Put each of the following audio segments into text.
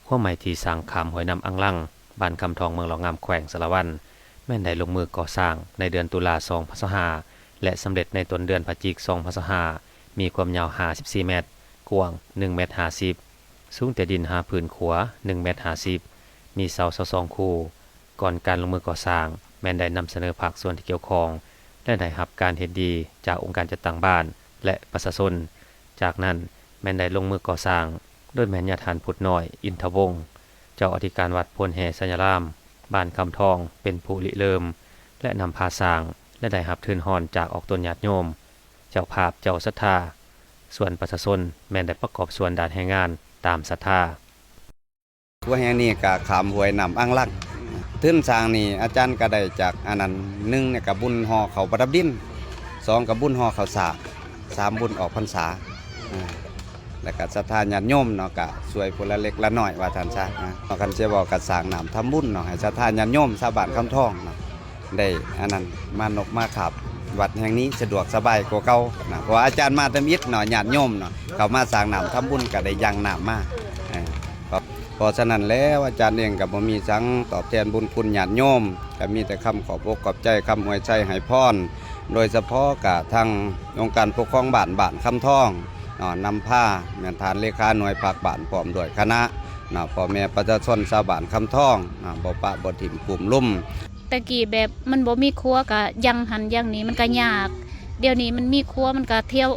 ขั้วใหม่ที่สร้างขามหอยนำอังลังบ้านคำทองเมืองหลองงามแขวงสารวันแม่นได้ลงมือก่อสร้างในเดือนตุลา2025และสำเร็จในต้นเดือนพฤศจิกายน2025มีความยาว54เมตรกว้าง1เมตร50สูงแต่ดิน5ผืนขัว1เมตร50มีเสา22คู่ก่อนการลงมือก่อสร้างแม่นได้นำเสนอภาคส่วนที่เกี่ยวข้องและได้รับการเฮ็ดดีจากองค์การจัดตั้งบ้านและประชาชนจากนั้นแม่นได้ลงมือก่อสร้างโดยแม่นญาทานพุทธน้อยอินทวงศ์เจ้าอธิการวัดพลแห่สัญญารามบ้านคำทองเป็นผู้ริเริ่มและนำพาสร้างและได้รับทื่นฮ้อนจากออกตนญาติโยมเจ้าภาพเจ้าศรัทธาส่วนประชาชนแม่นได้ประกอบส่วนด้านแรงงานตามศรัทธาหัวแห่งนี้ก็ขามห้วยน้ำอังลังทื่นสร้างนี่อาจารย์ก็ได้จากอันนั้น1เนี่ยก็บุญฮอเขาประดับดิน2ก็บุญฮอเขาสาก3บุญออกพรรษาแล้วก็ศรัทธาญาติโยมเนาะก็ช่วยคนละเล็กละน้อยว่าท่านซะคันสิบอกก็สร้างน้ำทำบุญเนาะให้ศรัทธาญาติโยมชาวบ้านคำทองเนาะได้อันนั้นมานกมาขับวัดแห่งนี้สะดวกสบายกว่าเก่านะเพราะอาจารย์มาตะมิดเนาะญาติโยมเนาะเขามาสร้างน้ำทำบุญก็ได้ยังน้ำมาเพราะฉะนั้นแล้วอาจารย์เองก็บ่มีสังตอบแทนบุญคุณญาติโยมก็มีแต่คำขอบอกขอบใจคำอวยใจให้พรโดยเฉพาะกับทางองค์การปกครองบ้านคำทองนำผ้าแม่นฐานเลขาหน่วยภาคบ้านพร้อมด้วยคณะพ่อแม่ประชาชนชาวบ้านคำทองบ่ปะบ่ถิ่มกลุ่มลุ่มตะกี้แบบมันบ่มีครัวก็ยังหันยังนี้มันก็ยากเดี๋ยวนี้มันมีครัวมันก็เที่ยว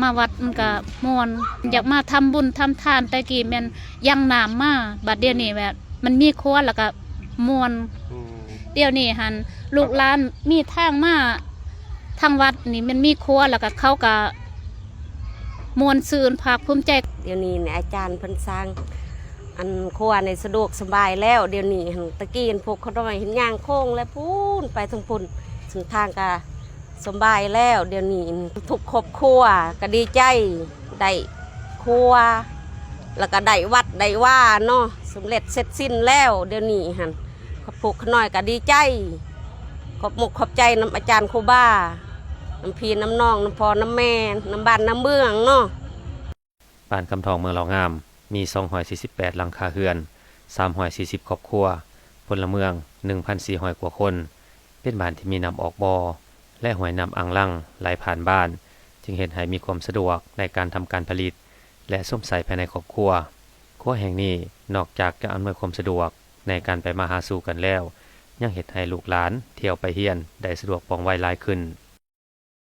มาวัดมันก็ม่วนอยากมาทำบุญทำทานตะกี้แม่นยังน้ำมาบัดเดี๋ยวนี้แบบมันมีครัวแล้วก็ม่วนเดี๋ยวนี้หันลูกหลานมีทางมาทางวัดนี่มันมีครัวแล้วก็เขาก็มวลซืนภาคภูมิใจเดี๋ยวนี้เนี่ยอาจารย์เพิ่นสร้างอันครัวในสะดวกสบายแล้วเดี๋ยวนี้ตะกี้พวกเขาต้องเห็นย่างโค้งและพูนไปทั้งพุ่นถึงทางก็สบายแล้วเดี๋ยวนี้ทุกครอบครัวก็ดีใจได้ครัวแล้วก็ได้วัดได้ว่าเนาะสำเร็จเสร็จสิ้นแล้วเดี๋ยวนี้หันพวกขน้อยก็ดีใจขอบมุกขอบใจน้ำอาจารย์ครูบาน้ำพี่น้ำน้องน้ำพ่อน้ำแม่น้ำบ้านน้ำเมืองเนาะบ้านคำทองเมืองหลองงามมี248หลังคาเรือน340ครอบครัวพลเมือง 1,400 กว่าคนเป็นบ้านที่มีน้ำออกบ่อและห้วยน้ำอังลังไหลผ่านบ้านจึงเฮ็ดให้มีความสะดวกในการทำการผลิตและส้มใส่ภายในครอบครัวครัวแห่งนี้นอกจากจะอำนวยความสะดวกในการไปมาหาสู่กันแล้วยังเฮ็ดให้ลูกหลานเที่ยวไปเรียนได้สะดวกปองไวหลายขึ้น